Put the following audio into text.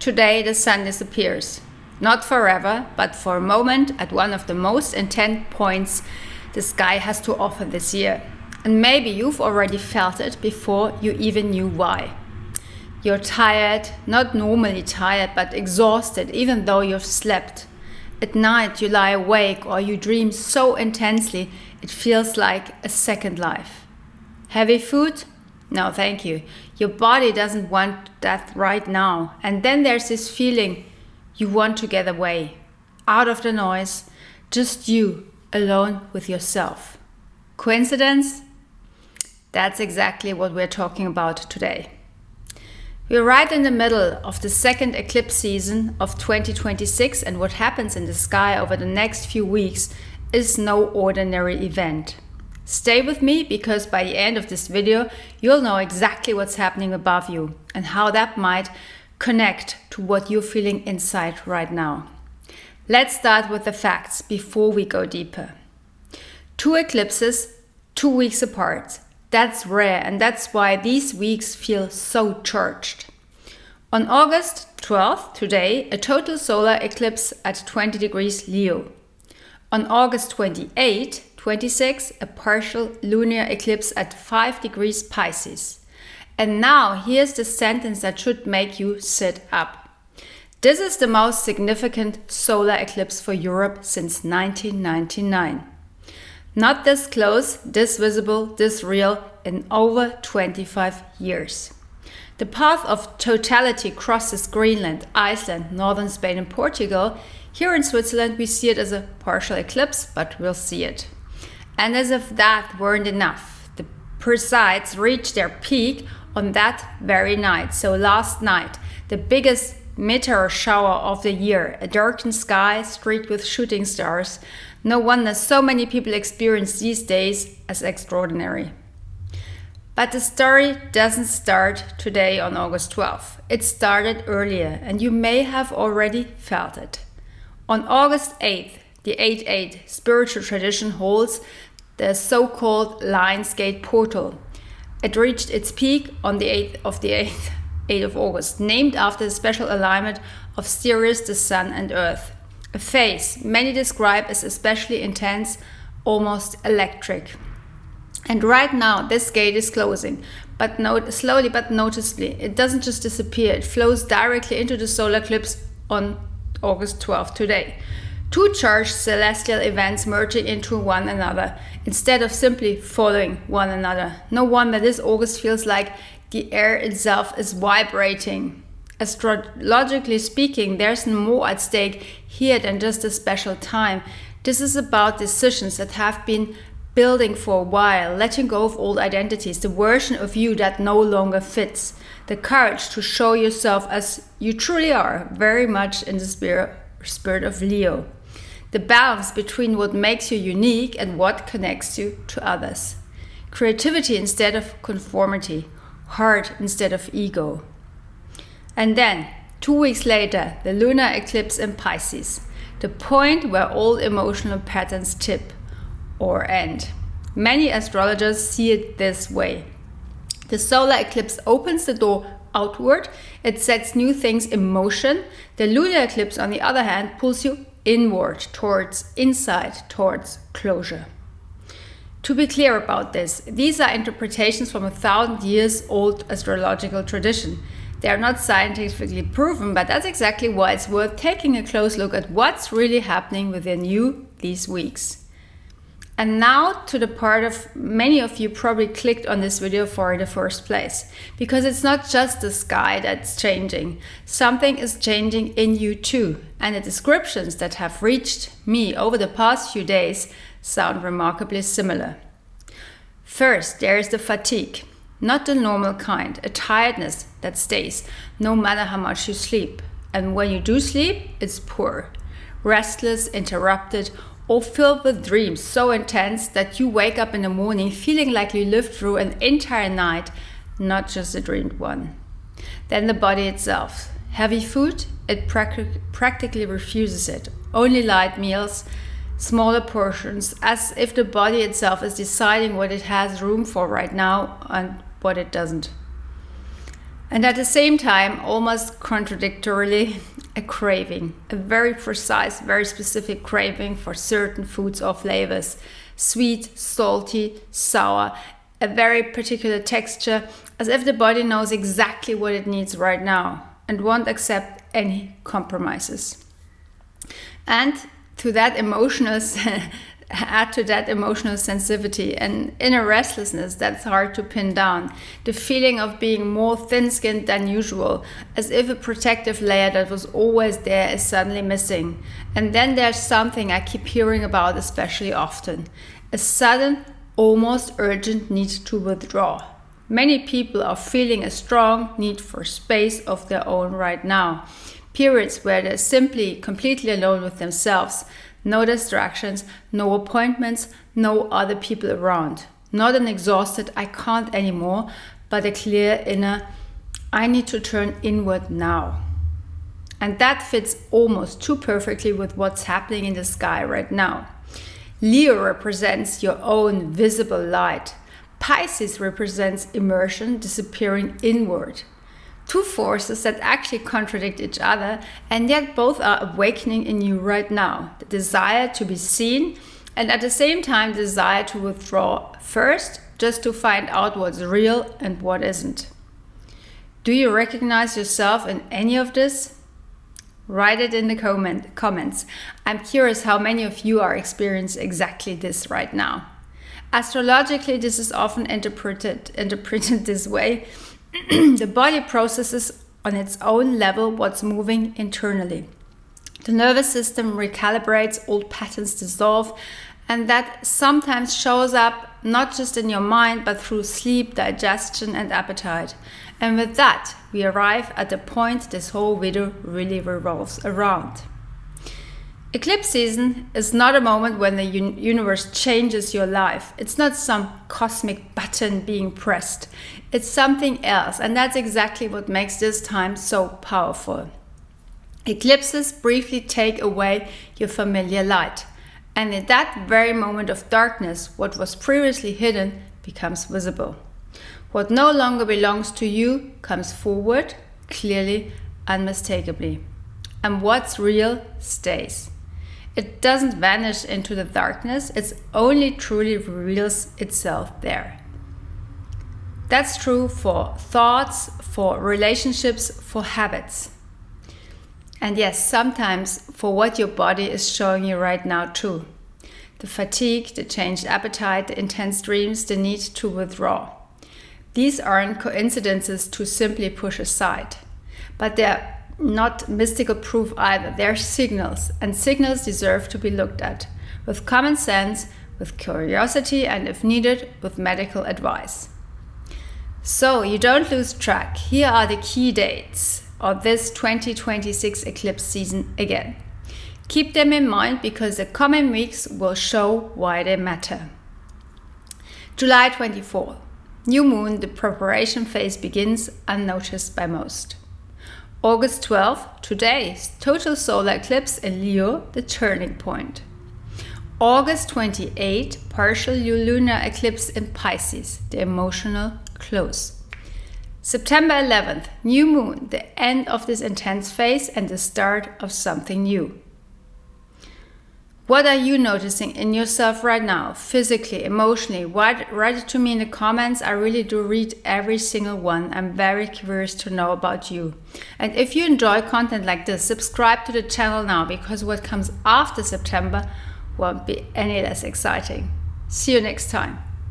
Today the sun disappears. Not forever, but for a moment at one of the most intense points the sky has to offer this year. And maybe you've already felt it before you even knew why. You're tired, not normally tired, but exhausted, even though you've slept. At night you lie awake or you dream so intensely it feels like a second life. Heavy food? No, thank you. Your body doesn't want that right now. And then there's this feeling you want to get away, out of the noise, just you, alone with yourself. Coincidence? That's exactly what we're talking about today. We're right in the middle of the second eclipse season of 2026, and what happens in the sky over the next few weeks is no ordinary event. Stay with me, because by the end of this video you'll know exactly what's happening above you and how that might connect to what you're feeling inside right now. Let's start with the facts before we go deeper. 2 eclipses, 2 weeks apart. That's rare, and that's why these weeks feel so charged. On August 12th, today, a total solar eclipse at 20 degrees Leo. On August 28th, 26, a partial lunar eclipse at 5 degrees Pisces. And now here's the sentence that should make you sit up. This is the most significant solar eclipse for Europe since 1999. Not this close, this visible, this real in over 25 years. The path of totality crosses Greenland, Iceland, northern Spain and Portugal. Here in Switzerland we see it as a partial eclipse, but we'll see it. And as if that weren't enough, the Perseids reached their peak on that very night. So last night, the biggest meteor shower of the year, a darkened sky streaked with shooting stars. No wonder so many people experience these days as extraordinary. But the story doesn't start today on August 12th. It started earlier, and you may have already felt it. On August 8th, the 8-8 spiritual tradition holds the so-called Lion's Gate portal. It reached its peak on the 8th of August, named after the special alignment of Sirius, the Sun and Earth. A phase many describe as especially intense, almost electric. And right now this gate is closing, but slowly but noticeably. It doesn't just disappear, it flows directly into the solar eclipse on August 12th today. 2 charged celestial events merging into one another instead of simply following one another. No wonder this August feels like the air itself is vibrating. Astrologically speaking, there's more at stake here than just a special time. This is about decisions that have been building for a while, letting go of old identities, the version of you that no longer fits, the courage to show yourself as you truly are, very much in the spirit of Leo. The balance between what makes you unique and what connects you to others. Creativity instead of conformity, heart instead of ego. And then, 2 weeks later, the lunar eclipse in Pisces, the point where all emotional patterns tip or end. Many astrologers see it this way. The solar eclipse opens the door outward, it sets new things in motion. The lunar eclipse, on the other hand, pulls you inward, towards inside, towards closure. To be clear about this, these are interpretations from a 1,000 years old astrological tradition. They are not scientifically proven, but that's exactly why it's worth taking a close look at what's really happening within you these weeks. And now to the part of many of you probably clicked on this video for in the first place. Because it's not just the sky that's changing. Something is changing in you too. And the descriptions that have reached me over the past few days sound remarkably similar. First, there is the fatigue. Not the normal kind, a tiredness that stays, no matter how much you sleep. And when you do sleep, it's poor, restless, interrupted, or filled with dreams so intense that you wake up in the morning feeling like you lived through an entire night, not just a dreamed one. Then the body itself. Heavy food, it practically refuses it. Only light meals, smaller portions, as if the body itself is deciding what it has room for right now and what it doesn't. And at the same time, almost contradictorily, a craving, a very precise, very specific craving for certain foods or flavors. Sweet, salty, sour, a very particular texture, as if the body knows exactly what it needs right now and won't accept any compromises. And to that add to that emotional sensitivity and inner restlessness that's hard to pin down. The feeling of being more thin-skinned than usual, as if a protective layer that was always there is suddenly missing. And then there's something I keep hearing about especially often. A sudden, almost urgent need to withdraw. Many people are feeling a strong need for space of their own right now. Periods where they're simply completely alone with themselves. No distractions, no appointments, no other people around. Not an exhausted, I can't anymore, but a clear inner, I need to turn inward now. And that fits almost too perfectly with what's happening in the sky right now. Leo represents your own visible light. Pisces represents immersion, disappearing inward. Two forces that actually contradict each other, and yet both are awakening in you right now. The desire to be seen, and at the same time, the desire to withdraw first, just to find out what's real and what isn't. Do you recognize yourself in any of this? Write it in the comments. I'm curious how many of you are experiencing exactly this right now. Astrologically, this is often interpreted this way. The body processes on its own level what's moving internally. The nervous system recalibrates, old patterns dissolve, and that sometimes shows up not just in your mind, but through sleep, digestion, and appetite. And with that, we arrive at the point this whole video really revolves around. Eclipse season is not a moment when the universe changes your life. It's not some cosmic button being pressed. It's something else, and that's exactly what makes this time so powerful. Eclipses briefly take away your familiar light, and in that very moment of darkness, what was previously hidden becomes visible. What no longer belongs to you comes forward, clearly, unmistakably. And what's real stays. It doesn't vanish into the darkness, it only truly reveals itself there. That's true for thoughts, for relationships, for habits. And yes, sometimes for what your body is showing you right now too. The fatigue, the changed appetite, the intense dreams, the need to withdraw. These aren't coincidences to simply push aside, but they're not mystical proof either. They're signals, and signals deserve to be looked at with common sense, with curiosity, and if needed, with medical advice. So you don't lose track. Here are the key dates of this 2026 eclipse season again. Keep them in mind because the coming weeks will show why they matter. July 24th, new moon, the preparation phase begins unnoticed by most. August 12th, today's total solar eclipse in Leo, the turning point. August 28th, partial lunar eclipse in Pisces, the emotional close. September 11th, new moon, the end of this intense phase and the start of something new. What are you noticing in yourself right now, physically, emotionally? Write it to me in the comments. I really do read every single one. I'm very curious to know about you. And if you enjoy content like this, subscribe to the channel now because what comes after September won't be any less exciting. See you next time.